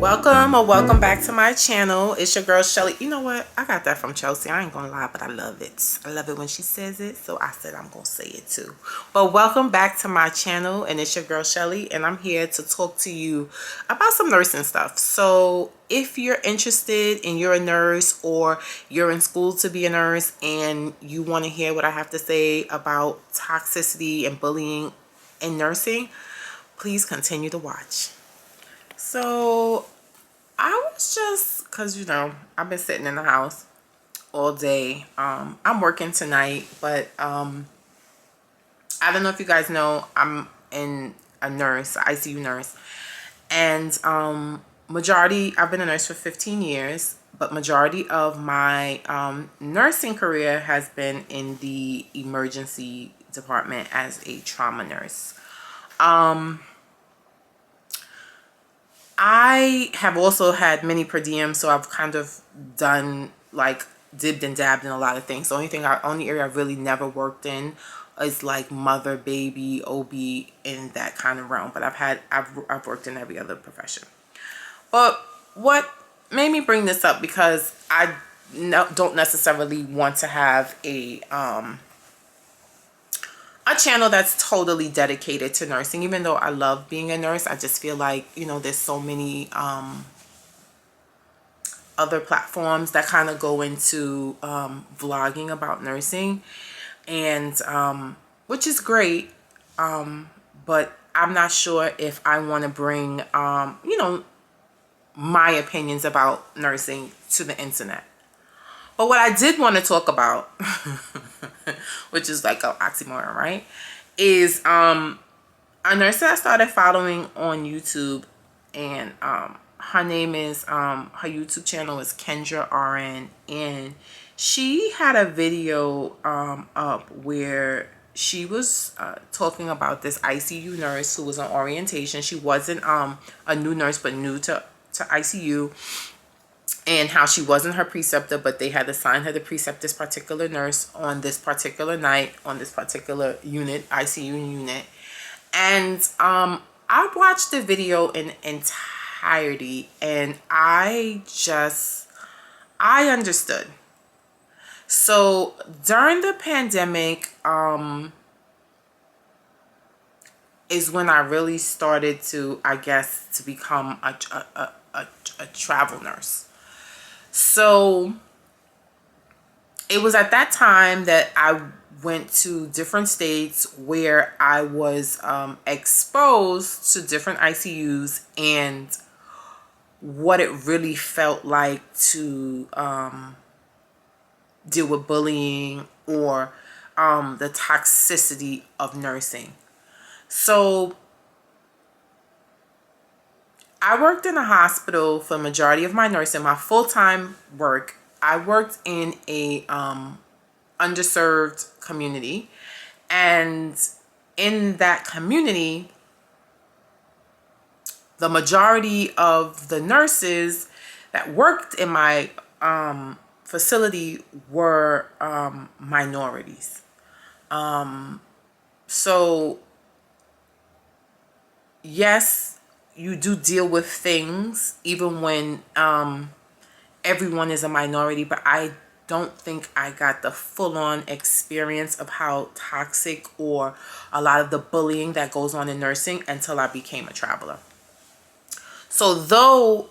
Welcome back to my channel. It's your girl Shelly. You know what? I got that from Chelsea. I ain't gonna lie, but I love it. I love it when she says it, so I said I'm gonna say it too. But welcome back to my channel, and it's your girl Shelly, and I'm here to talk to you about some nursing stuff. So if you're interested and you're a nurse, or you're in school to be a nurse and you want to hear what I have to say about toxicity and bullying in nursing, please continue to watch. So I was just, because I've been sitting in the house all day. I'm working tonight, but I don't know if you guys know, I'm a nurse, ICU nurse, and I've been a nurse for 15 years, but majority of my nursing career has been in the emergency department as a trauma nurse. I have also had many per diem, so I've kind of done, like, dipped and dabbed in a lot of things. The only area I really never worked in is like mother, baby, OB, in that kind of realm. But I've worked in every other profession. But what made me bring this up, because I don't necessarily want to have a channel that's totally dedicated to nursing. Even though I love being a nurse, I just feel like, there's so many other platforms that kind of go into vlogging about nursing, and which is great, but I'm not sure if I want to bring my opinions about nursing to the internet. But what I did want to talk about, which is like an oxymoron, right, is a nurse that I started following on YouTube, and her name is, her YouTube channel is Kendra RN, and she had a video up where she was talking about this ICU nurse who was on orientation. She wasn't a new nurse, but new to ICU. And how she wasn't her preceptor, but they had assigned her to precept this particular nurse on this particular night, on this particular unit, ICU unit. And I watched the video in entirety, and I understood. So during the pandemic is when I really started to, I guess, to become a travel nurse. So it was at that time that I went to different states where I was exposed to different ICUs and what it really felt like to deal with bullying or the toxicity of nursing. So I worked in a hospital for the majority of my nursing. My full-time work, I worked in a underserved community, and in that community, the majority of the nurses that worked in my facility were minorities. So yes, you do deal with things even when everyone is a minority, but I don't think I got the full-on experience of how toxic or a lot of the bullying that goes on in nursing until I became a traveler. So though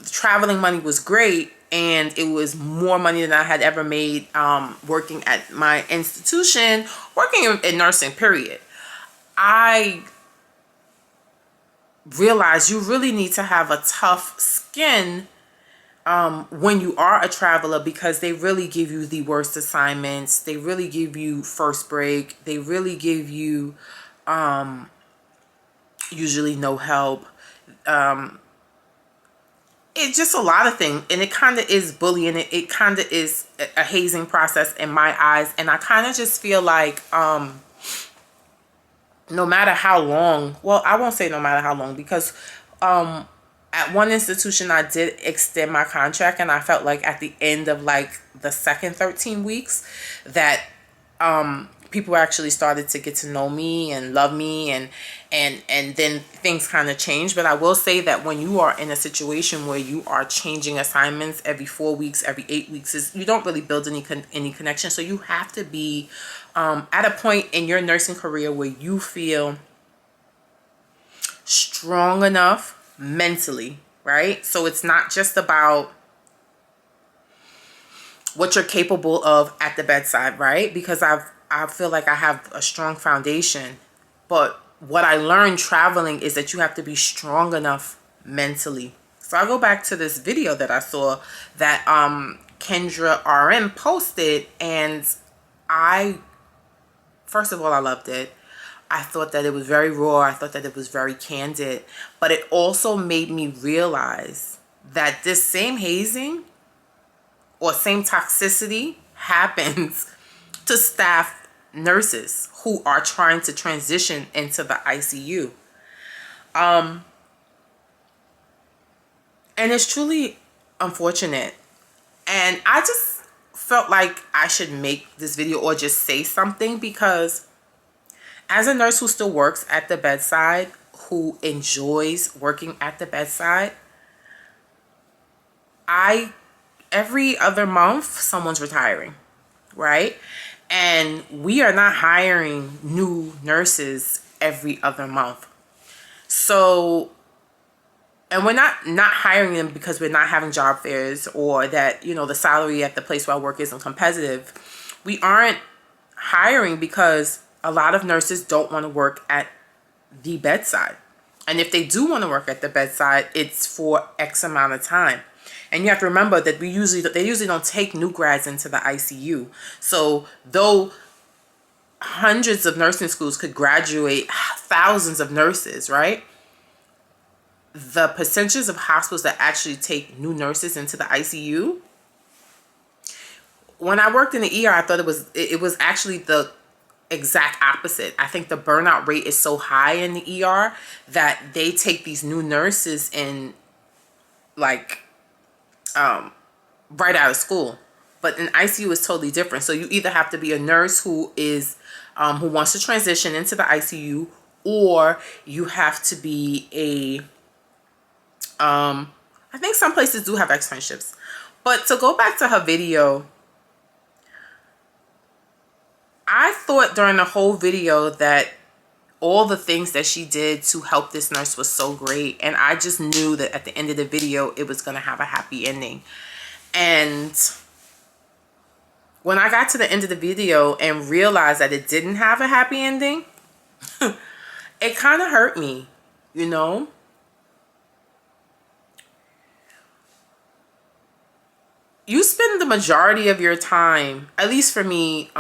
traveling money was great, and it was more money than I had ever made working at my institution, working in nursing, period, I realize you really need to have a tough skin when you are a traveler, because they really give you the worst assignments. They really give you first break. They really give you usually no help. It's just a lot of things, and it kind of is bullying. It kind of is a hazing process in my eyes, and I kind of just feel like no matter how long, well, I won't say no matter how long, because at one institution I did extend my contract, and I felt like at the end of like the second 13 weeks that people actually started to get to know me and love me, and then things kind of changed. But I will say that when you are in a situation where you are changing assignments every 4 weeks, every 8 weeks, you don't really build any connection. So you have to be at a point in your nursing career where you feel strong enough mentally, right? So it's not just about what you're capable of at the bedside, right? Because I feel like I have a strong foundation, but what I learned traveling is that you have to be strong enough mentally. So I go back to this video that I saw that Kendra RN posted, and first of all, I loved it. I thought that it was very raw. I thought that it was very candid, but it also made me realize that this same hazing or same toxicity happens to staff nurses who are trying to transition into the ICU. And it's truly unfortunate. And I just felt like I should make this video or just say something, because as a nurse who still works at the bedside, who enjoys working at the bedside, every other month someone's retiring, right? And we are not hiring new nurses every other month. So, and we're not hiring them because we're not having job fairs, or that, you know, the salary at the place where I work isn't competitive. We aren't hiring because a lot of nurses don't want to work at the bedside. And if they do want to work at the bedside, it's for X amount of time. And you have to remember that they usually don't take new grads into the ICU. So though hundreds of nursing schools could graduate thousands of nurses, right? The percentages of hospitals that actually take new nurses into the ICU. When I worked in the ER, I thought it was actually the exact opposite. I think the burnout rate is so high in the ER that they take these new nurses in like right out of school. But in ICU is totally different. So you either have to be a nurse who is who wants to transition into the ICU, or you have to be a I think some places do have externships. But to go back to her video, I thought during the whole video that all the things that she did to help this nurse was so great. And I just knew that at the end of the video, it was going to have a happy ending. And when I got to the end of the video and realized that it didn't have a happy ending, it kind of hurt me, you know? You spend the majority of your time, at least for me,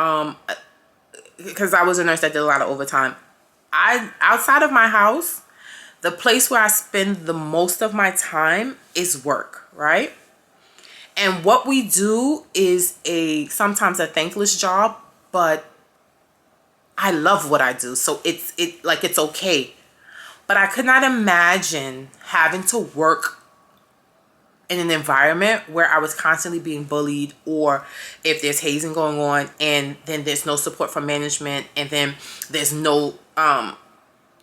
because I was a nurse that did a lot of overtime. Outside of my house, the place where I spend the most of my time is work, right? And what we do is sometimes a thankless job, but I love what I do. So it's okay. But I could not imagine having to work in an environment where I was constantly being bullied, or if there's hazing going on and then there's no support from management, and then there's no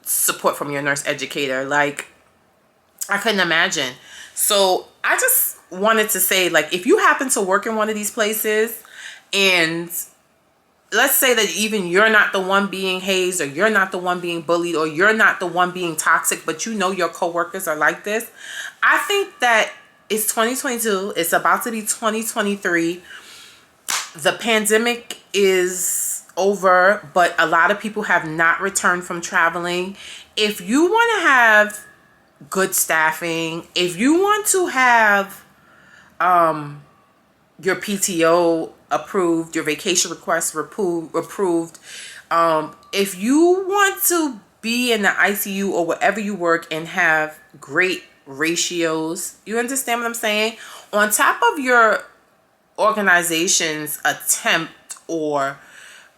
support from your nurse educator. Like, I couldn't imagine. So I just wanted to say, like, if you happen to work in one of these places, and let's say that even you're not the one being hazed, or you're not the one being bullied, or you're not the one being toxic, but you know your coworkers are like this, I think that it's 2022. It's about to be 2023. The pandemic is over, but a lot of people have not returned from traveling. If you want to have good staffing, if you want to have your PTO approved, your vacation requests approved, if you want to be in the ICU or wherever you work and have great ratios, you understand what I'm saying? On top of your organization's attempt or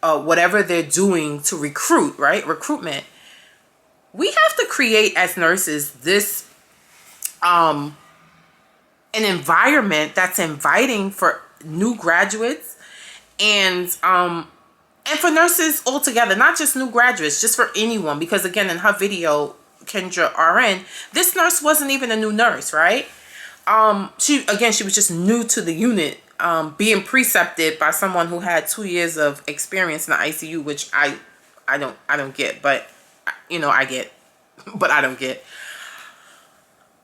whatever they're doing to recruit, right? Recruitment. We have to create as nurses this an environment that's inviting for new graduates, and And for nurses altogether, not just new graduates, just for anyone. Because again, in her video, Kendra RN, this nurse wasn't even a new nurse, right? She was just new to the unit, being precepted by someone who had 2 years of experience in the ICU, which I don't get, but I get, but I don't get.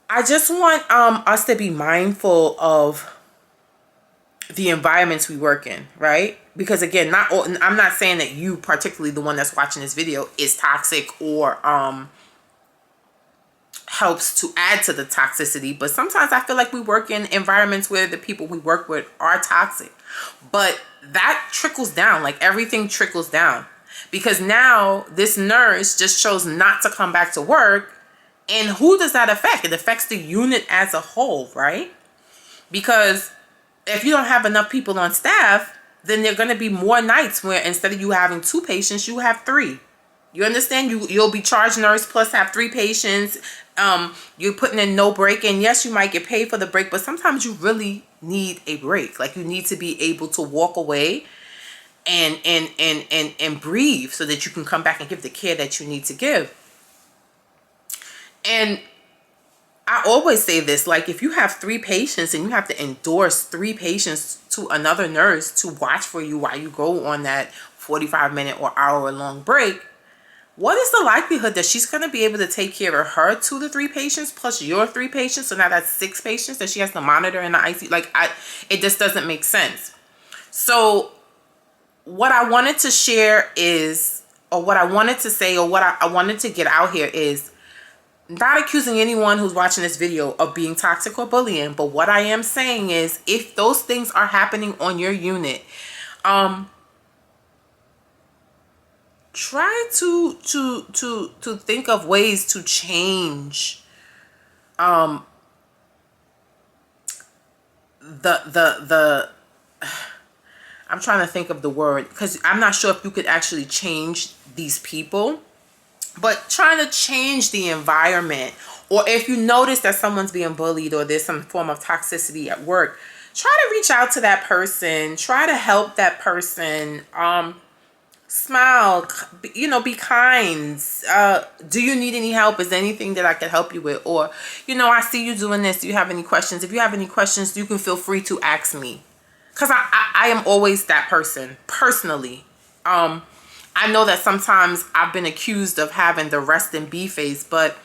I just want us to be mindful of the environments we work in, right? Because again, I'm not saying that you, particularly the one that's watching this video, is toxic or helps to add to the toxicity, but sometimes I feel like we work in environments where the people we work with are toxic. But that trickles down, like everything trickles down, because now this nurse just chose not to come back to work. And who does that affect? It affects the unit as a whole, right? Because if you don't have enough people on staff, then there are going to be more nights where instead of you having 2 patients, you have 3. You understand? You'll be charged nurse plus have 3 patients. You're putting in no break. And yes, you might get paid for the break, but sometimes you really need a break. Like, you need to be able to walk away and breathe so that you can come back and give the care that you need to give. And I always say this, like, if you have 3 patients and you have to endorse 3 patients to another nurse to watch for you while you go on that 45-minute or hour-long break, what is the likelihood that she's going to be able to take care of her 2 to 3 patients plus your 3 patients? So now that's 6 patients that she has to monitor in the ICU. Like, it just doesn't make sense. So what I wanted to share is, or what I wanted to say, or what I wanted to get out here is, not accusing anyone who's watching this video of being toxic or bullying, but what I am saying is, if those things are happening on your unit, try to think of ways to change the I'm trying to think of the word, because I'm not sure if you could actually change these people, but trying to change the environment. Or if you notice that someone's being bullied or there's some form of toxicity at work, try to reach out to that person, try to help that person, smile, be kind. Do you need any help? Is there anything that I can help you with? Or, I see you doing this. Do you have any questions? If you have any questions, you can feel free to ask me. Because I am always that person, personally. I know that sometimes I've been accused of having the rest and be face, but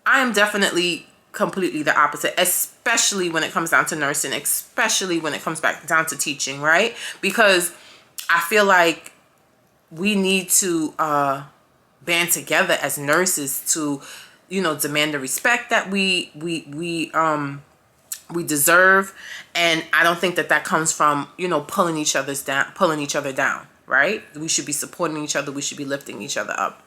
I am definitely completely the opposite, especially when it comes down to nursing, especially when it comes back down to teaching, right? Because I feel like we need to band together as nurses to, demand the respect that we deserve. And I don't think that comes from, pulling each other down, right? We should be supporting each other. We should be lifting each other up.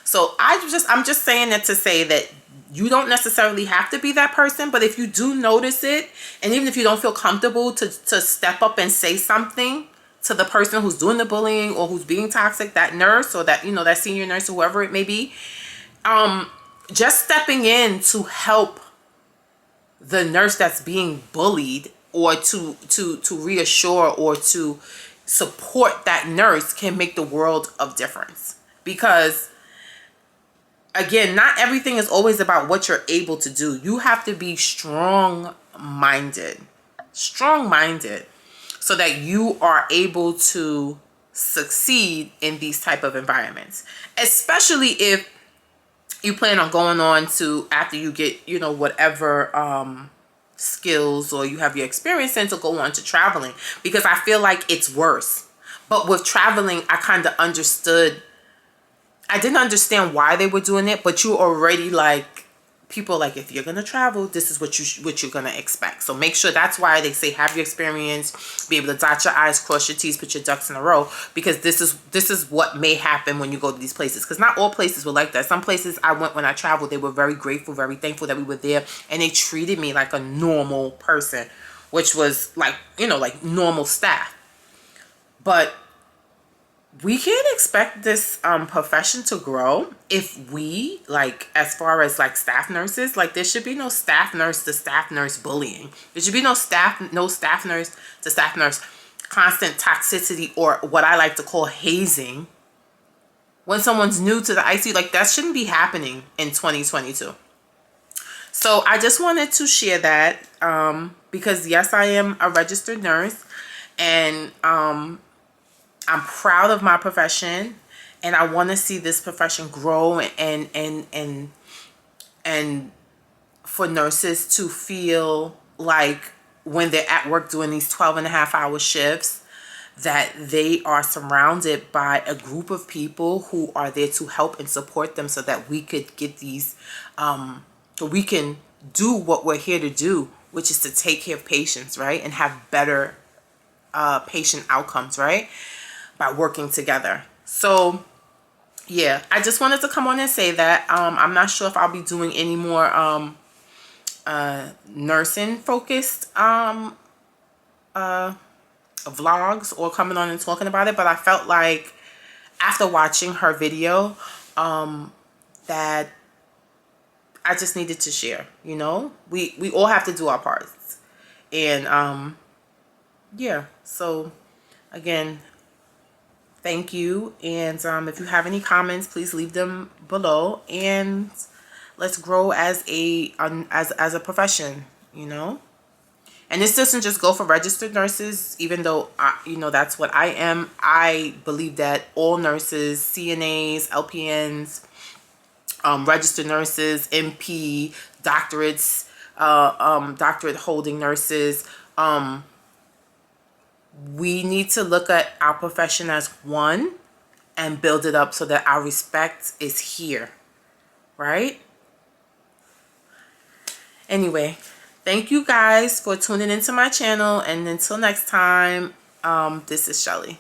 So I'm just saying that to say that you don't necessarily have to be that person, but if you do notice it, and even if you don't feel comfortable to step up and say something to the person who's doing the bullying or who's being toxic, that nurse or that, that senior nurse, whoever it may be, just stepping in to help the nurse that's being bullied, or to reassure or to support that nurse, can make the world of difference. Because again, not everything is always about what you're able to do. You have to be strong-minded, so that you are able to succeed in these type of environments, especially if you plan on going on to, after you get, whatever skills or you have your experience in, to go on to traveling. Because I feel like it's worse. But with traveling, I kind of understood. I didn't understand why they were doing it, but you already, like, people, like, if you're going to travel, this is what you're going to expect. So make sure, that's why they say have your experience, be able to dot your I's, cross your T's, put your ducks in a row, because this is what may happen when you go to these places. Because not all places were like that. Some places I went when I traveled, they were very grateful, very thankful that we were there, and they treated me like a normal person, which was like, like normal staff. But we can't expect this profession to grow if we, like, as far as like staff nurses, like, there should be no staff nurse to staff nurse bullying. There should be no staff nurse to staff nurse constant toxicity, or what I like to call hazing, when someone's new to the ICU. Like, that shouldn't be happening in 2022. So I just wanted to share that, because yes, I am a registered nurse, and I'm proud of my profession, and I want to see this profession grow, and for nurses to feel like when they're at work doing these 12.5-hour shifts, that they are surrounded by a group of people who are there to help and support them, so that we could get these, so we can do what we're here to do, which is to take care of patients, right? And have better patient outcomes, right? By working together. So yeah, I just wanted to come on and say that. I'm not sure if I'll be doing any more nursing focused vlogs or coming on and talking about it, but I felt like after watching her video that I just needed to share. You know, we all have to do our parts, and yeah. So again, thank you, and if you have any comments, please leave them below, and let's grow as a profession, you know. And this doesn't just go for registered nurses, even though, you know, that's what I am. I believe that all nurses, CNAs, LPNs, registered nurses, MP, doctorates, doctorate holding nurses, we need to look at our profession as one and build it up so that our respect is here, right? Anyway, thank you guys for tuning into my channel, and until next time, this is Shelly.